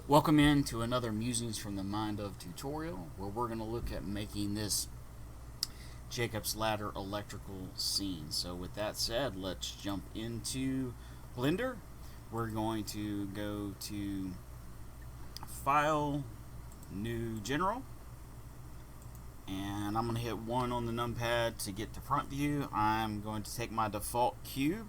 Welcome into another Musings from the Mind of tutorial where we're going to look at making this Jacob's Ladder electrical scene. So with that said, let's jump into Blender. We're going to go to File, New General, and I'm going to hit 1 on the numpad to get to front view. I'm going to take my default cube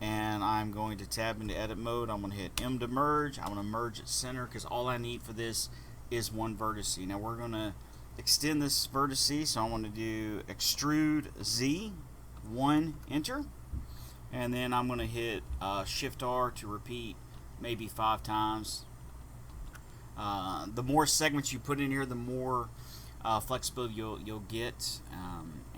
and I'm going to tab into edit mode. I'm going to hit M to merge. I'm going to merge at center because all I need for this is one vertex. Now we're going to extend this vertex, so I'm going to do extrude Z, 1, enter, and then I'm going to hit Shift R to repeat maybe 5 times. The more segments you put in here, the more flexibility you'll get,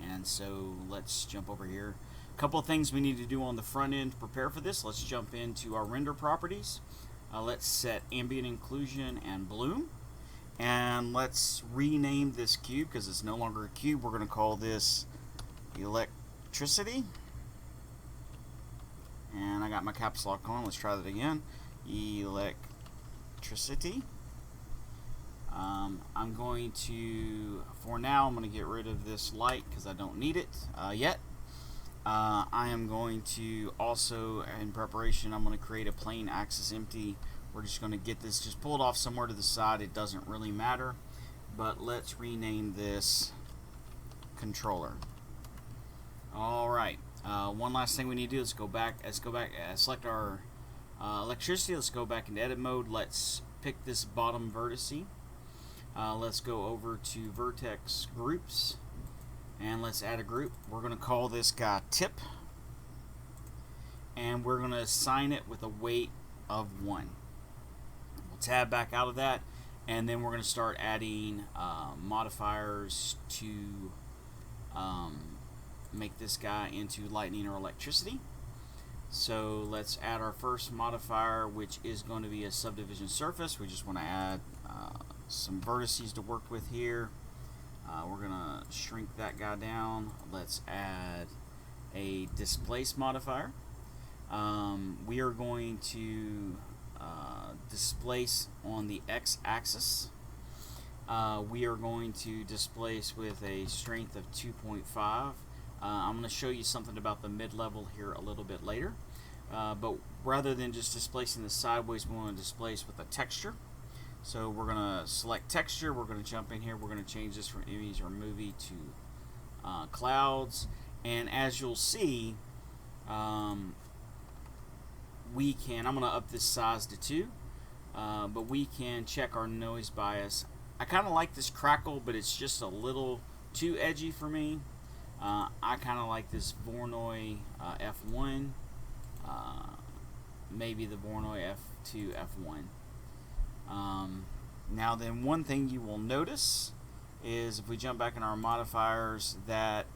and so let's jump over here. A couple of things we need to do on the front end to prepare for this. Let's jump into our render properties. Let's set ambient inclusion and bloom, and let's rename this cube because it's no longer a cube. We're going to call this electricity, and I got my caps lock on. Let's try that again. Electricity. I'm going to, for now, I'm going to get rid of this light because I don't need it yet. I am going to also, in preparation, I'm going to create a plain axis empty. We're just going to get this just pulled off somewhere to the side. It doesn't really matter, but let's rename this controller. Alright, one last thing we need to do is select our electricity. Let's go back into edit mode. Let's pick this bottom vertex. Let's go over to vertex groups, and let's add a group. We're going to call this guy tip, and we're going to assign it with a weight of 1. We'll tab back out of that, and then we're going to start adding modifiers to make this guy into lightning or electricity. So let's add our first modifier, which is going to be a subdivision surface. We just want to add some vertices to work with here. We're going to shrink that guy down. Let's add a Displace Modifier. We are going to displace on the x-axis. We are going to displace with a strength of 2.5. I'm going to show you something about the mid-level here a little bit later. But rather than just displacing the sideways, we want to displace with a texture. So we're going to select texture. We're going to jump in here. We're going to change this from image or movie to clouds. And as you'll see, we can, I'm going to up this size to 2, but we can check our noise bias. I kind of like this crackle, but it's just a little too edgy for me. I kind of like this Voronoi F1, maybe the Voronoi F2, F1. Now then, one thing you will notice is if we jump back in our modifiers that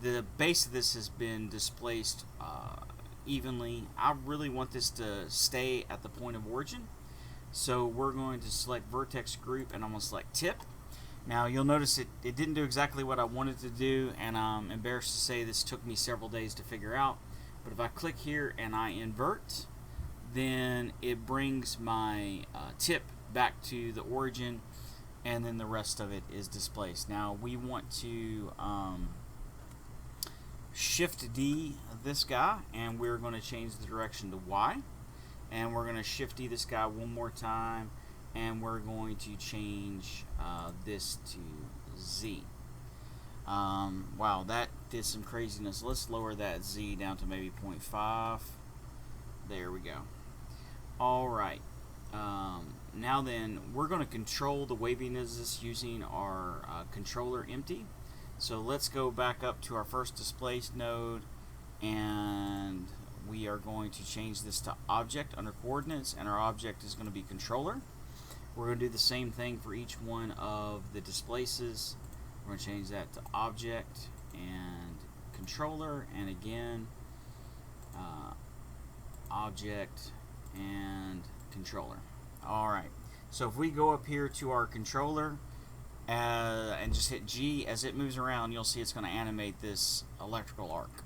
the base of this has been displaced evenly. I really want this to stay at the point of origin, so we're going to select vertex group, and I'm going to select tip. Now you'll notice it didn't do exactly what I wanted to do, and I'm embarrassed to say this took me several days to figure out. But if I click here and I invert, then it brings my tip back to the origin, and then the rest of it is displaced. Now we want to Shift D this guy, and we're going to change the direction to Y, and we're going to Shift D this guy one more time, and we're going to change this to Z. Wow, that did some craziness. Let's lower that Z down to maybe 0.5. There we go. Alright, now then, we're going to control the waviness of this using our controller empty. So let's go back up to our first displaced node, and we are going to change this to object under coordinates, and our object is going to be controller. We're going to do the same thing for each one of the displaces. We're going to change that to object and controller, and again object and controller. Alright, so if we go up here to our controller and just hit G, as it moves around, you'll see it's going to animate this electrical arc.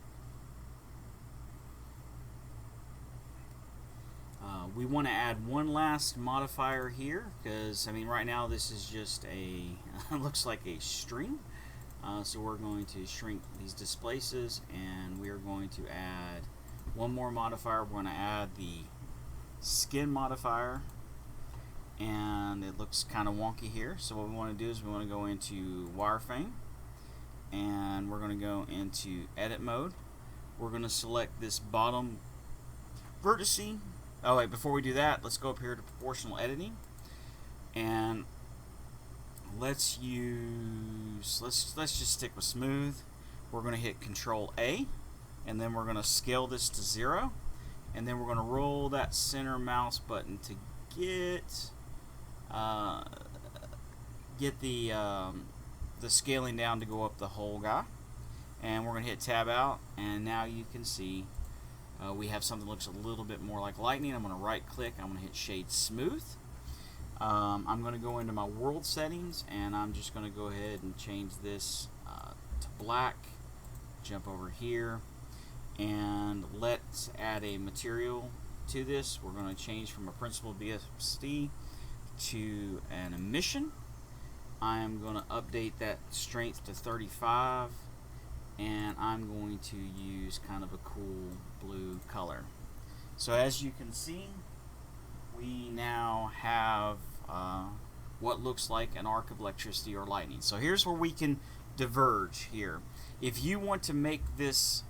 We want to add one last modifier here because, I mean, right now this is just a looks like a string. So we're going to shrink these displaces, and we are going to add one more modifier. We're going to add the skin modifier, and it looks kind of wonky here. So what we want to do is we want to go into wireframe, and we're going to go into edit mode. We're going to select this bottom vertice. Oh wait, before we do that, let's go up here to proportional editing, and let's just stick with smooth. We're going to hit Control A, and then we're going to scale this to 0, and then we're going to roll that center mouse button to get the scaling down to go up the whole guy, and we're going to hit Tab out, and now you can see we have something that looks a little bit more like lightning. I'm going to right click, I'm going to hit Shade Smooth. I'm going to go into my world settings, and I'm just going to go ahead and change this to black. Jump over here, and let's add a material to this. We're going to change from a principal BSD to an emission. I am going to update that strength to 35, and I'm going to use kind of a cool blue color. So as you can see, we now have what looks like an arc of electricity or lightning. So here's where we can diverge here. If you want to make this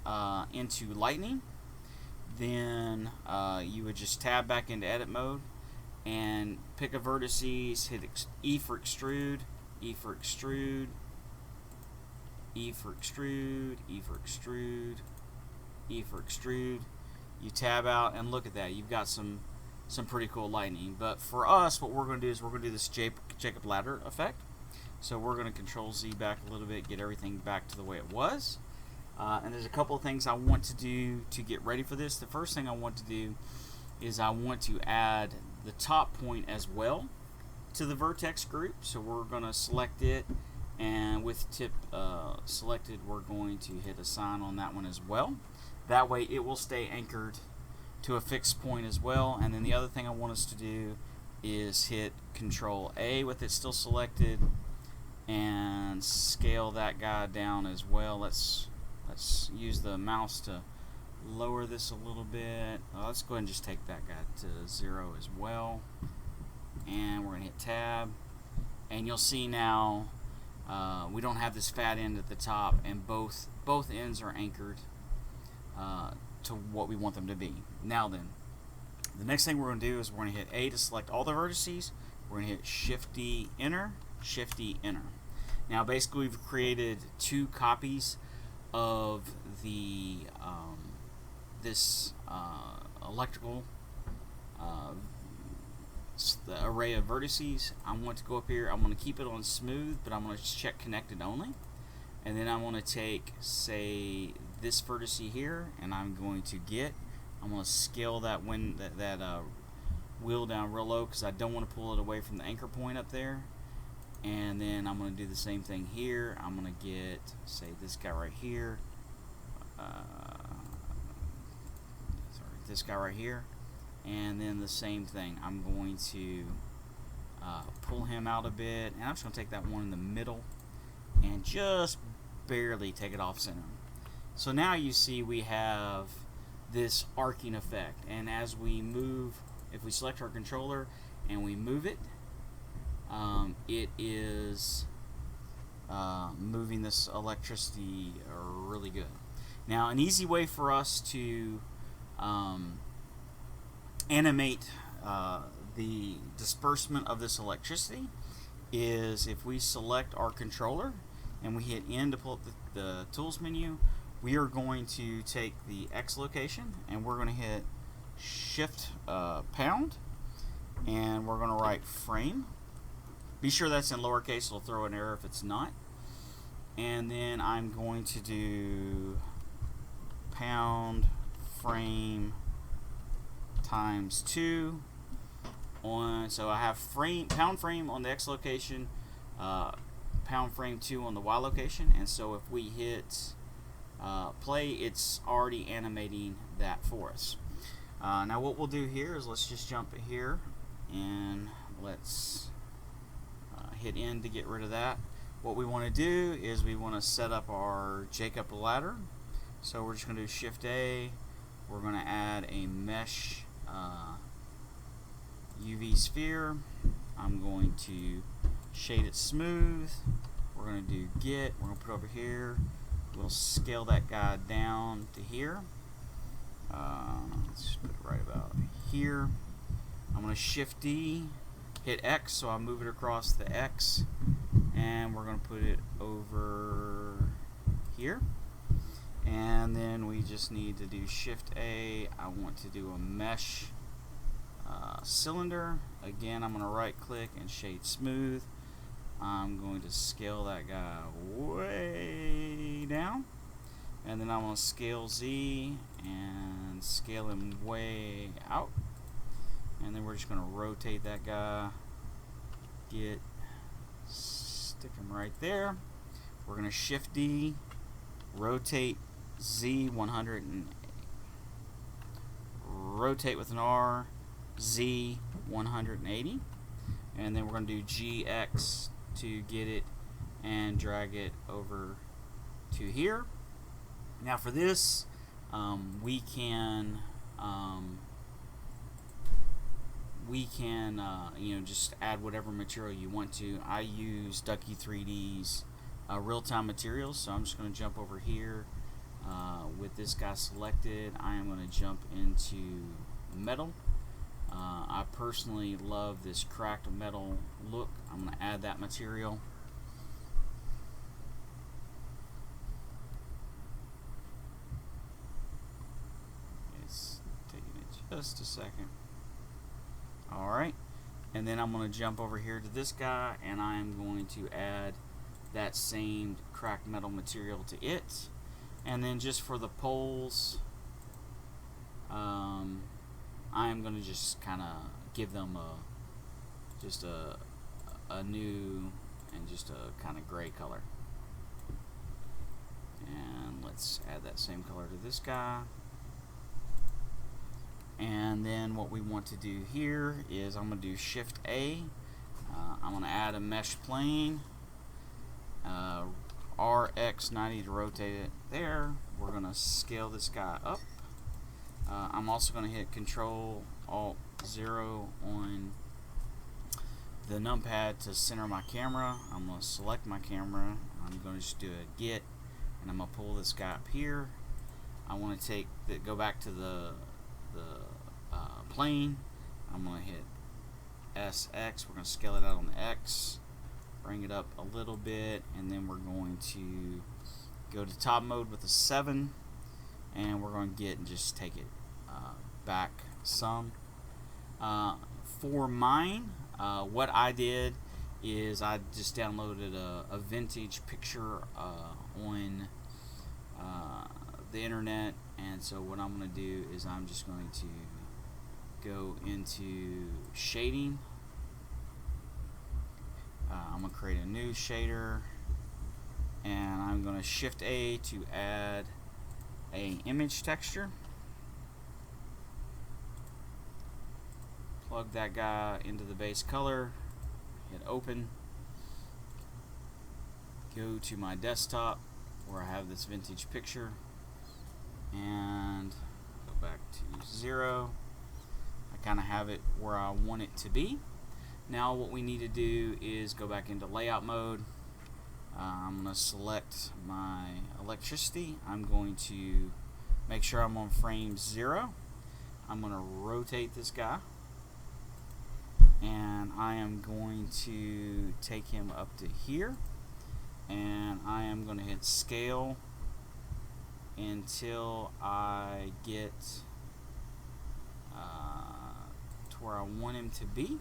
into lightning, then you would just tab back into edit mode and pick a vertices, hit E for extrude, E for extrude, E for extrude, E for extrude, E for extrude. You tab out, and look at that. You've got some pretty cool lightning. But for us, what we're going to do is we're going to do this Jacob ladder effect. So we're going to Control Z back a little bit, get everything back to the way it was. And there's a couple of things I want to do to get ready for this. The first thing I want to do is I want to add the top point as well to the vertex group. So we're going to select it, and with tip selected, we're going to hit assign on that one as well. That way it will stay anchored to a fixed point as well. And then the other thing I want us to do is hit Control A with it still selected, and scale that guy down as well. Let's use the mouse to lower this a little bit. Let's go ahead and just take that guy to 0 as well, and we're going to hit Tab, and you'll see now we don't have this fat end at the top, and both ends are anchored to what we want them to be. Now then, the next thing we're going to do is we're going to hit A to select all the vertices. We're going to hit Shift-D, Enter, Shift-D, Enter. Now basically we've created 2 copies of the this electrical the array of vertices. I want to go up here, I'm going to keep it on smooth, but I'm going to check connected only, and then I want to take, say, this vertex here, and I'm going to scale that wheel down real low because I don't want to pull it away from the anchor point up there. And then I'm going to do the same thing here. I'm going to get, say, this guy right here. This guy right here. And then the same thing. I'm going to pull him out a bit. And I'm just going to take that one in the middle and just barely take it off center. So now you see we have this arcing effect. And as we move, if we select our controller and we move it, it is moving this electricity really good. Now, an easy way for us to animate the disbursement of this electricity is if we select our controller and we hit N to pull up the tools menu, we are going to take the X location and we're going to hit Shift pound, and we're going to write frame. Be sure that's in lowercase, it'll throw an error if it's not. And then I'm going to do pound frame times 2 on, so I have pound frame on the X location, pound frame 2 on the Y location, and so if we hit play, it's already animating that for us. Now what we'll do here is let's just jump here and let's hit N to get rid of that. What we want to do is we want to set up our Jacob ladder. So we're just going to do Shift A. We're going to add a mesh UV sphere. I'm going to shade it smooth. We're going to do Get. We're going to put it over here. We'll scale that guy down to here. Let's put it right about here. I'm going to Shift D, hit X, so I'll move it across the X, and we're going to put it over here. And then we just need to do Shift A. I want to do a mesh cylinder. Again, I'm going to right click and shade smooth. I'm going to scale that guy way down, and then I'm going to scale Z and scale him way out, and then we're just going to rotate that guy, stick him right there. We're going to Shift D, rotate Z 100 and rotate with an R, Z 180, and then we're going to do GX to get it and drag it over to here. Now for this, we can you know, just add whatever material you want to. I use Ducky 3D's real-time materials, so I'm just going to jump over here with this guy selected. I am going to jump into metal. I personally love this cracked metal look. I'm going to add that material. It's taking it just a second. Alright, and then I'm going to jump over here to this guy, and I'm going to add that same cracked metal material to it. And then just for the poles, I'm going to just kind of give them just a new and just a kind of gray color. And let's add that same color to this guy. And then what we want to do here is I'm going to do Shift A. I'm going to add a mesh plane. RX90 to rotate it there. We're going to scale this guy up. I'm also going to hit Control Alt 0 on the numpad to center my camera. I'm going to select my camera. I'm going to just do a Get, and I'm going to pull this guy up here. I want to go back to the plane. I'm going to hit SX. We're going to scale it out on the X, bring it up a little bit, and then we're going to go to top mode with a 7, and we're going to get and just take it back some. For mine, what I did is I just downloaded a vintage picture on the internet, and so what I'm going to do is I'm just going to go into shading. I'm going to create a new shader, and I'm going to Shift A to add a image texture. Plug that guy into the base color, hit open, go to my desktop where I have this vintage picture, and go back to 0. I kind of have it where I want it to be. Now what we need to do is go back into layout mode. I'm going to select my electricity. I'm going to make sure I'm on frame 0. I'm going to rotate this guy, and I am going to take him up to here, and I am going to hit scale until I get to where I want him to be.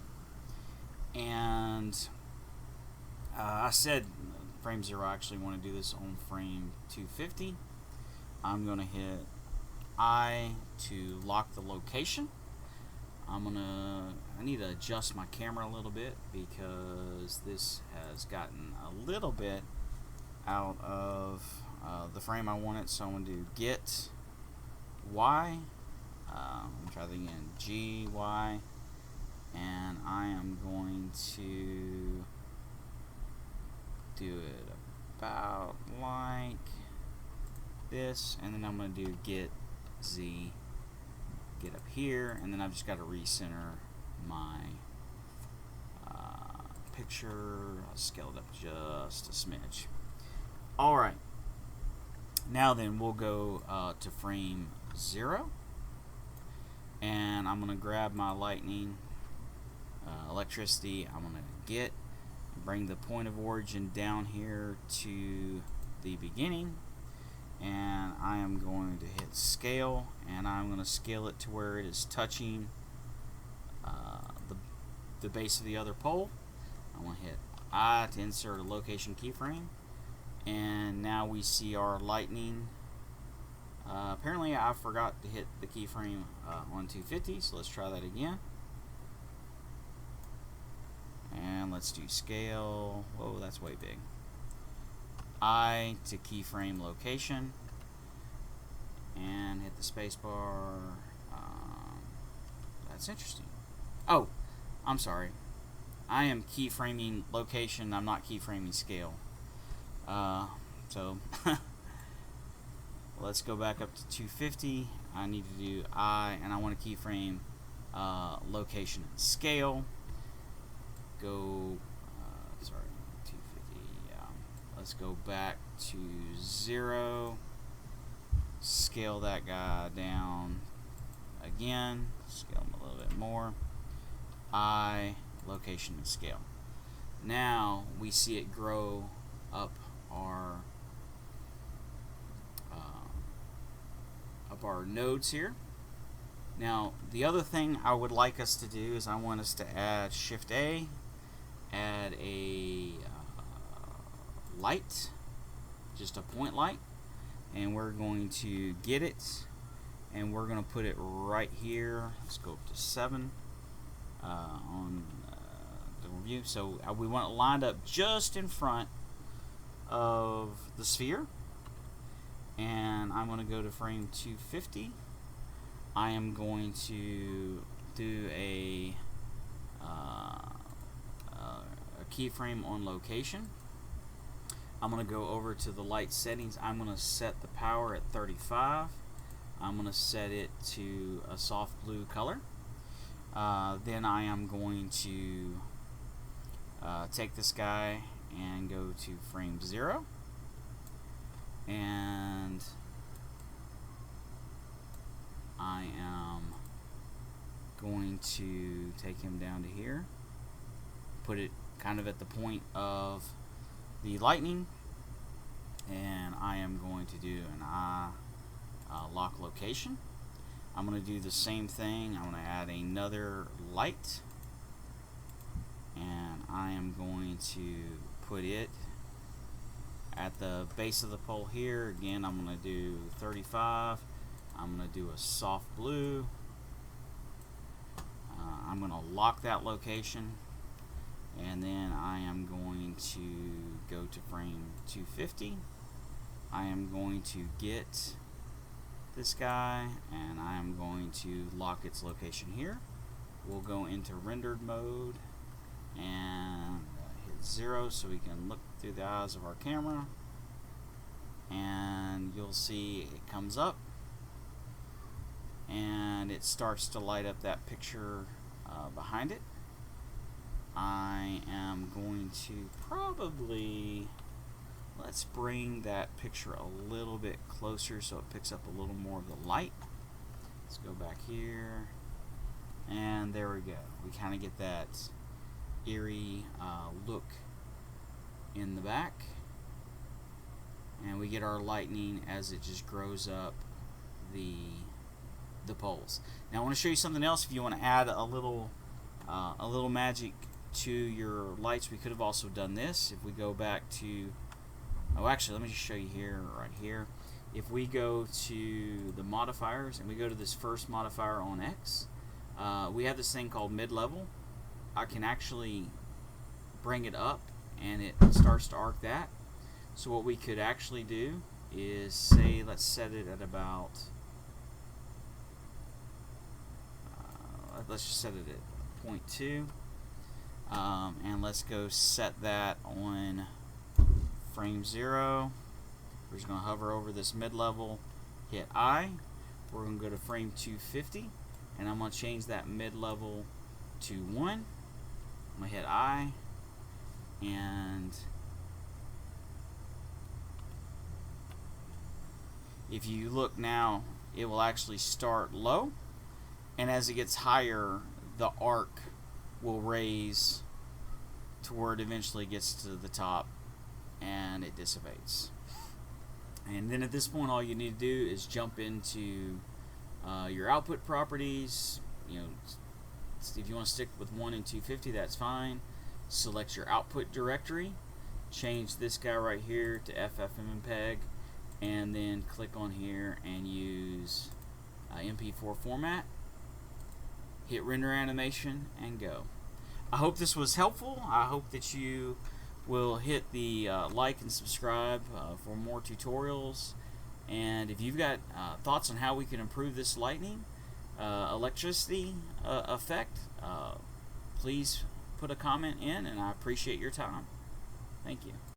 And I said frame 0. I actually want to do this on frame 250. I'm going to hit I to lock the location. I need to adjust my camera a little bit because this has gotten a little bit out of the frame I want it. So I'm going to do Get Y. Let me try that again. G, Y, and I am going to do it about like this, and then I'm going to do get Z, get up here, and then I've just got to recenter my picture. I'll scale it up just a smidge. Alright, now then we'll go to frame 0, and I'm going to grab my lightning, electricity. I'm going to get, bring the point of origin down here to the beginning, and I am going to hit scale, and I'm going to scale it to where it is touching the base of the other pole. I'm going to hit I to insert a location keyframe, and now we see our lightning. Apparently I forgot to hit the keyframe on 250, so let's try that again. And let's do scale. Whoa, that's way big. I to keyframe location, and hit the spacebar. That's interesting. Oh, I'm sorry. I am keyframing location. I'm not keyframing scale. So let's go back up to 250. I need to do I, and I want to keyframe location and scale. Go, sorry, 250. Yeah. Let's go back to 0. Scale that guy down again. Scale him a little bit more. I, location and scale. Now we see it grow up our nodes here. Now the other thing I would like us to do is I want us to add Shift A, add a light, just a point light, and we're going to get it, and we're going to put it right here. Let's go up to 7 on the review. So we want it lined up just in front of the sphere, and I'm going to go to frame 250. I am going to do a keyframe on location. I'm going to go over to the light settings. I'm going to set the power at 35. I'm going to set it to a soft blue color. Then I am going to take this guy and go to frame 0, and I am going to take him down to here, put it kind of at the point of the lightning, and I am going to do an lock location. I'm going to do the same thing. I'm going to add another light, and I am going to put it at the base of the pole here. Again, I'm going to do 35. I'm going to do a soft blue. I'm going to lock that location, and then I am going to go to frame 250. I am going to get this guy, and I am going to lock its location here. We'll go into rendered mode and hit 0 so we can look through the eyes of our camera, and you'll see it comes up and it starts to light up that picture behind it. I am going to probably, let's bring that picture a little bit closer so it picks up a little more of the light. Let's go back here, and there we go. We kind of get that eerie look in the back, and we get our lightning as it just grows up the poles. Now I want to show you something else. If you want to add a little magic to your lights, we could have also done this. If we go back to, oh, actually, let me just show you here, right here. If we go to the modifiers and we go to this first modifier on X, we have this thing called mid-level. I can actually bring it up and it starts to arc that. So what we could actually do is say, let's set it at about let's just set it at 0.2, and let's go set that on frame 0. We're just going to hover over this mid-level, hit I. We're going to go to frame 250, and I'm going to change that mid-level to 1. I'm going to hit I, and if you look now, it will actually start low, and as it gets higher, the arc will raise to where it eventually gets to the top and it dissipates. And then at this point, all you need to do is jump into your output properties. You know, if you want to stick with 1 and 250, that's fine. Select your output directory, change this guy right here to FFmpeg, and then click on here and use MP4 format. Hit render animation and go. I hope this was helpful. I hope that you will hit the like and subscribe for more tutorials. And if you've got thoughts on how we can improve this lightning electricity effect, please put a comment in, and I appreciate your time. Thank you.